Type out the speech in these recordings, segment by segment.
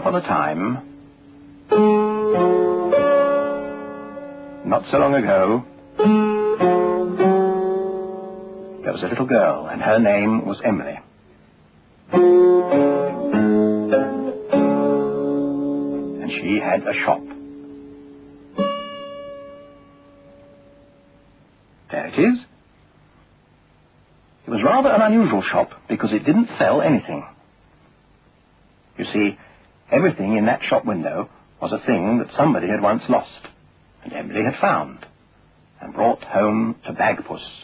upon a time, not so long ago, there was a little girl, and her name was Emily. And she had a shop. There it is. It was rather an unusual shop because it didn't sell anything. You see, everything in that shop window was a thing that somebody had once lost, and Emily had found, and brought home to Bagpuss.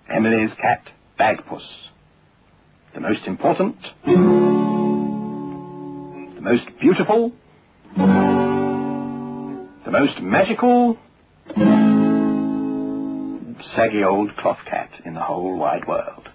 Emily's cat, Bagpuss. The most important, the most beautiful, the most magical, saggy old cloth cat in the whole wide world.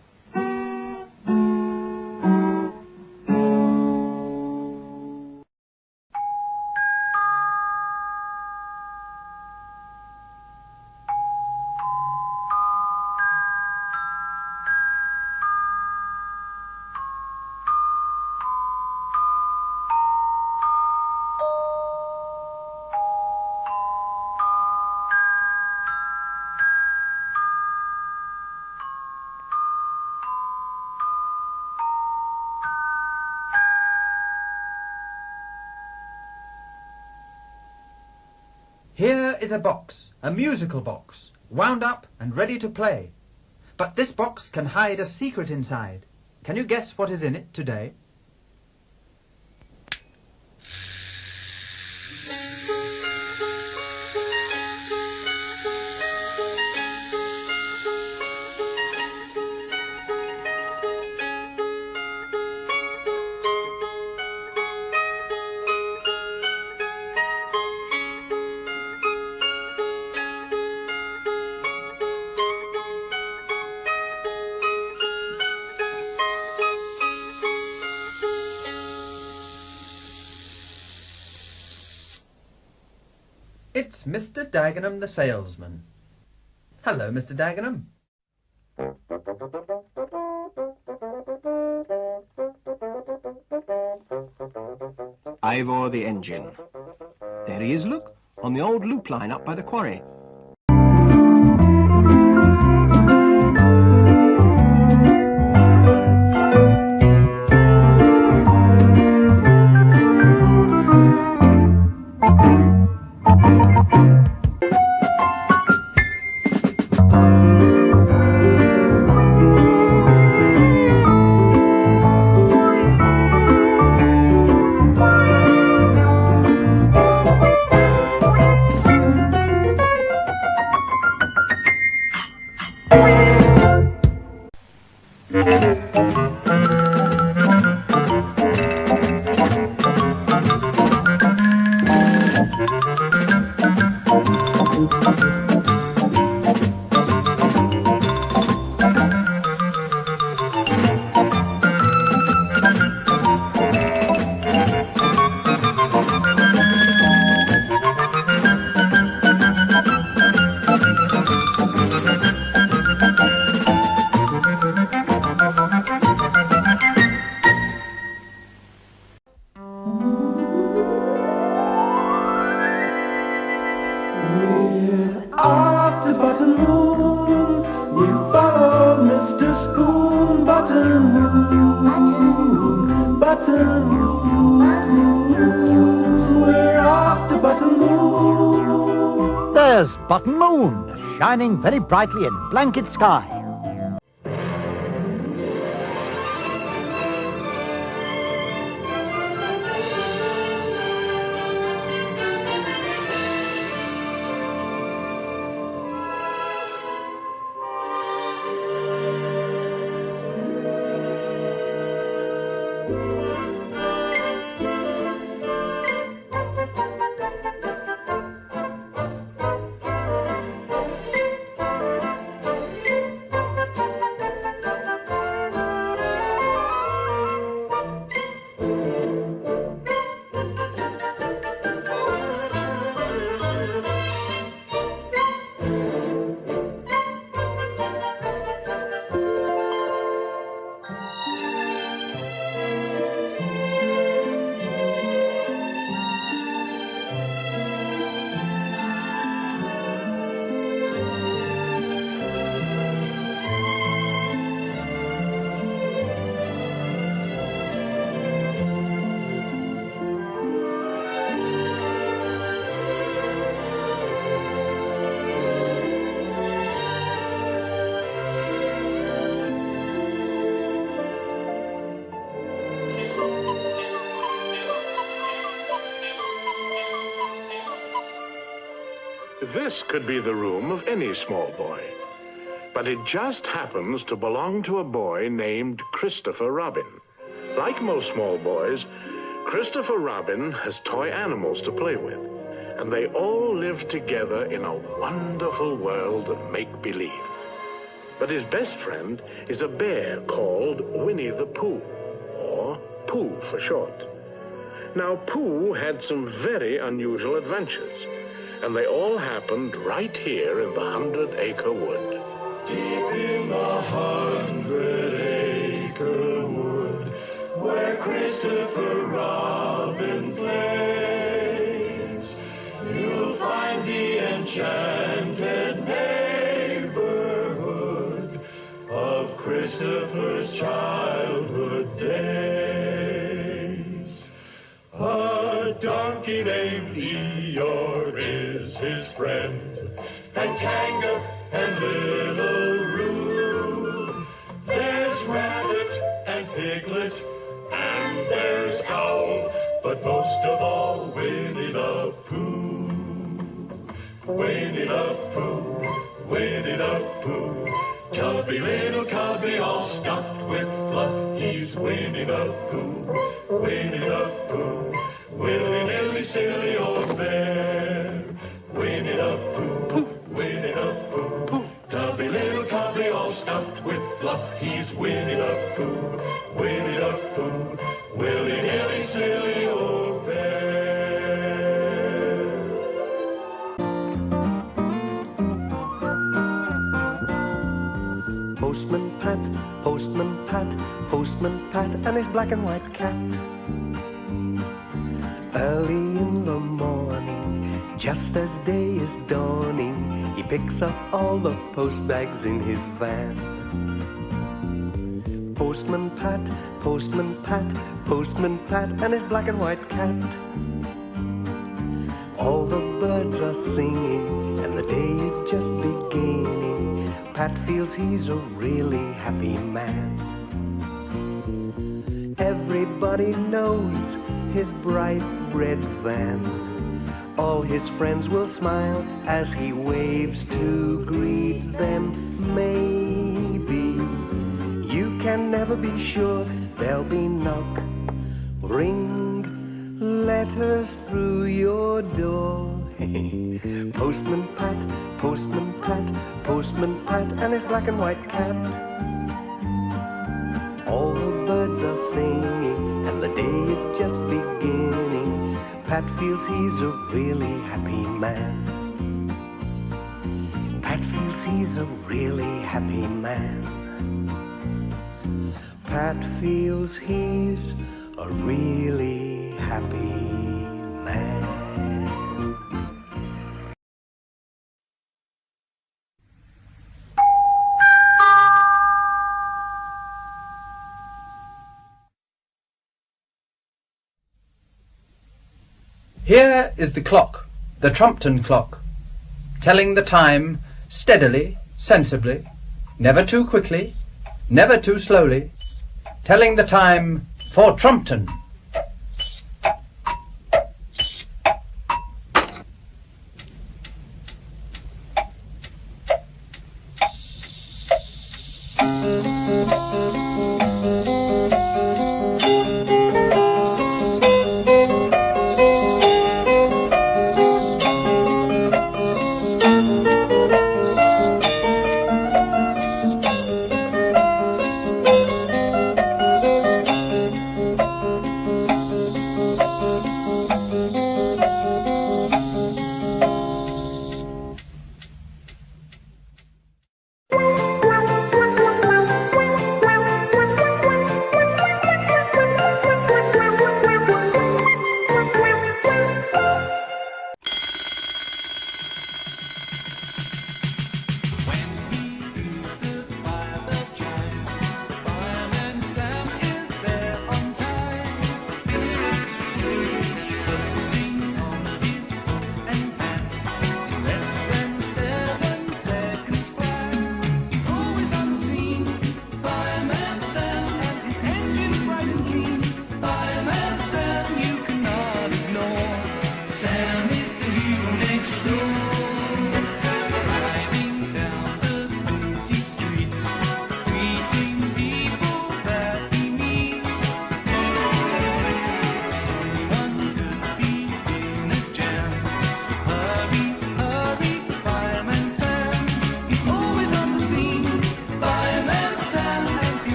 Here is a box, a musical box, wound up and ready to play. But this box can hide a secret inside. Can you guess what is in it today? It's Mr. Dagenham the salesman. Hello, Mr. Dagenham. Ivor the engine. There he is, look, on the old loop line up by the quarry. After Button-Moon, we followed Mr. Spoon. Button-Moon, Button-Moon, we're off to Button-Moon. There's Button-Moon, shining very brightly in blanket sky. This could be the room of any small boy. But it just happens to belong to a boy named Christopher Robin. Like most small boys, Christopher Robin has toy animals to play with, and they all live together in a wonderful world of make-believe. But his best friend is a bear called Winnie the Pooh, or Pooh for short. Now, Pooh had some very unusual adventures, and they all happened right here in the 100-acre wood. Deep in the 100-acre wood, where Christopher Robin plays, you'll find the enchanted neighborhood of Christopher's childhood days. A donkey named Eeyore is his friend, and Kanga and Little Roo. There's Rabbit and Piglet, and there's Owl, but most of all, Winnie the Pooh. Winnie the Pooh, Winnie the Pooh. Tubby, little tubby, all stuffed with fluff. He's Winnie the Pooh, Winnie the Pooh. Willy-nilly, silly old bear. Winnie the Pooh, Winnie the Pooh. Tubby, little tubby, all stuffed with fluff. He's Winnie the Pooh, Winnie the Pooh. Willy-nilly, silly old bear. Postman Pat, Postman Pat, Postman Pat, and his black and white cat. Early in the morning, just as day is dawning, he picks up all the post bags in his van. Postman Pat, Postman Pat, Postman Pat, and his black and white cat. All the birds are singing, and the day is just beginning. Pat feels he's a really happy man. Everybody knows his bright red van. All his friends will smile as he waves to greet them. Maybe you can never be sure. There'll be knock, ring, letters through your door. Postman Pat, Postman Pat, Postman Pat, and his black and white cat. All the birds are singing, and the day is just beginning. Pat feels he's a really happy man. Pat feels he's a really happy man. Pat feels he's a really happy man. Here is the clock, the Trumpton clock, telling the time steadily, sensibly, never too quickly, never too slowly, telling the time for Trumpton.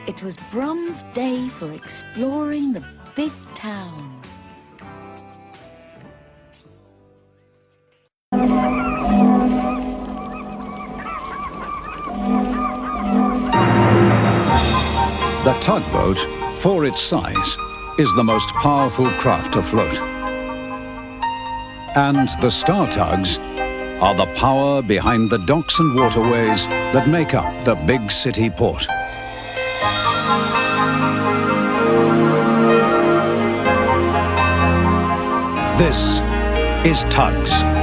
It was Brum's day for exploring the big town. The tugboat, for its size, is the most powerful craft afloat. And the Star Tugs are the power behind the docks and waterways that make up the big city port. This is Tugs.